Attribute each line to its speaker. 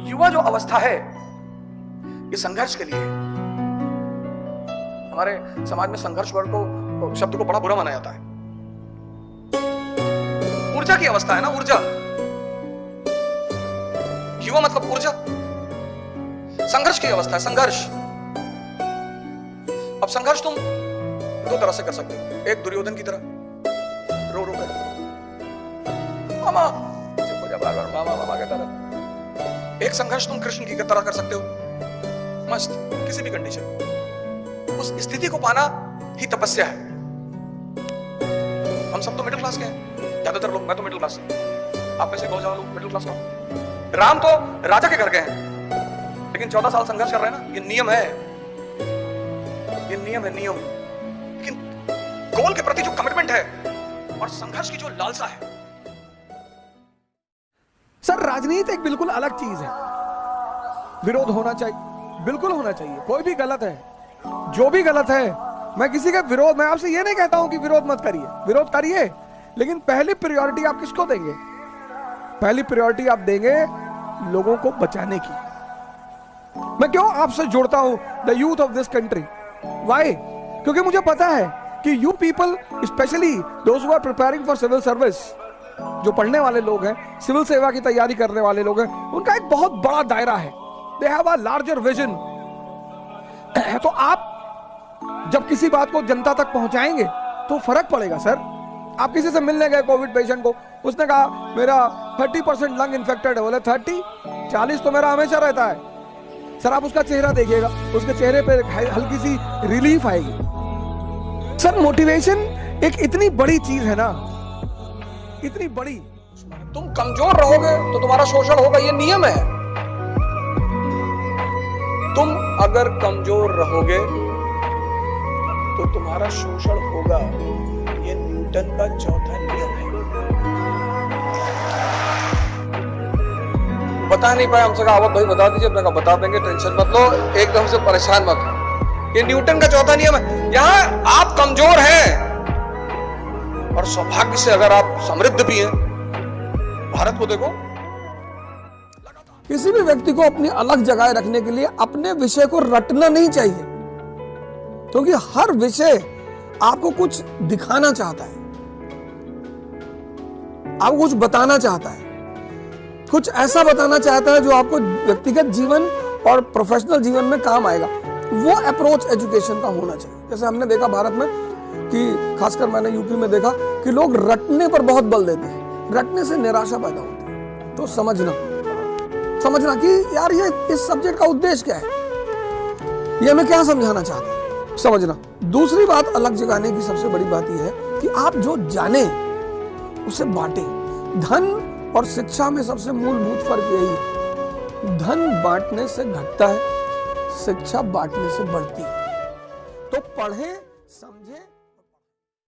Speaker 1: युवा जो अवस्था है ये संघर्ष के लिए है। हमारे समाज में संघर्ष वर्ड को, शब्द को बड़ा बुरा माना जाता है। ऊर्जा की अवस्था है ना, ऊर्जा। युवा मतलब ऊर्जा। संघर्ष की अवस्था है, संघर्ष। अब संघर्ष तुम दो तरह से कर सकते हो। एक दुर्योधन की तरह रो रो कर मामा बार बार मामा मामा कहता रहा। एक संघर्ष तुम कृष्ण की तरह कर सकते हो, मस्त किसी भी कंडीशन। उस स्थिति को पाना ही तपस्या है। हम सब तो मिडिल क्लास के हैं, ज्यादातर लोग। मैं तो मिडिल क्लास से, आप में से बहुत ज्यादा लोग मिडिल क्लास का। राम तो राजा के घर गए हैं, लेकिन 14 साल संघर्ष कर रहे हैं ना। ये नियम है, ये नियम है, नियम। लेकिन गोल के प्रति जो कमिटमेंट है और संघर्ष की जो लालसा है।
Speaker 2: सर, राजनीति एक बिल्कुल अलग चीज है। विरोध होना चाहिए, बिल्कुल होना चाहिए। कोई भी गलत है, जो भी गलत है, मैं किसी का विरोध, मैं आपसे ये नहीं कहता हूं कि विरोध मत करिए, विरोध करिए, लेकिन पहली प्रायोरिटी आप किसको देंगे? पहली प्रायोरिटी आप देंगे लोगों को बचाने की। मैं क्यों आपसे जोड़ता हूं the youth of this country? Why? क्योंकि मुझे पता है कि you people, specially those who are preparing for civil service, जो पढ़ने वाले लोग हैं, सिविल सेवा की तैयारी करने वाले लोग हैं, उनका एक बहुत बड़ा दायरा है। They have a larger vision. तो आप जब किसी बात को जनता तक पहुंचाएंगे तो फर्क पड़ेगा। सर, आप किसी से मिलने गए कोविड पेशेंट को, उसने कहा मेरा 30% लंग इन्फेक्टेड है। बोले 30? 40 तो मेरा हमेशा रहता है। सर, आप उसका चेहरा देखिएगा, उसके चेहरे पे हल्की सी रिलीफ आएगी। सर, मोटिवेशन एक इतनी बड़ी चीज है ना, इतनी बड़ी।
Speaker 1: तुम कमजोर रहोगे तो तुम्हारा शोषण होगा, ये नियम है। तुम अगर कमजोर रहोगे तो तुम्हारा शोषण होगा, ये न्यूटन का चौथा नियम है। बता नहीं पाए, हमसे कहा आवत भाई बता दीजिए। अपने कहा बता देंगे, टेंशन मत लो, एकदम से परेशान मत हो। ये न्यूटन का चौथा नियम है। यहां आप कमजोर हैं और सौभाग्य से अगर आप समृद्ध भी हैं। भारत को देखो,
Speaker 3: किसी भी व्यक्ति को अपनी अलग जगह रखने के लिए अपने विषय को रटना नहीं चाहिए, क्योंकि हर विषय आपको कुछ दिखाना चाहता है, आपको कुछ बताना चाहता है, कुछ ऐसा बताना चाहता है जो आपको व्यक्तिगत जीवन और प्रोफेशनल जीवन में काम आएगा। वो अप्रोच एजुकेशन का होना चाहिए। जैसे हमने देखा भारत में कि खासकर मैंने यूपी में देखा कि लोग रटने पर बहुत बल देते हैं, रटने से निराशा पैदा होती है। तो समझना कि यार ये इस सब्जेक्ट का उद्देश्य क्या है, ये हमें क्या समझाना चाहता है, समझना। दूसरी बात अलग जगाने की सबसे बड़ी बात यह है कि आप जो जाने उसे बांटें। धन और शिक्षा में सबसे मूलभूत फर्क यही है, धन बांटने से घटता है, शिक्षा बांटने से बढ़ती है। तो पढ़ें, समझें।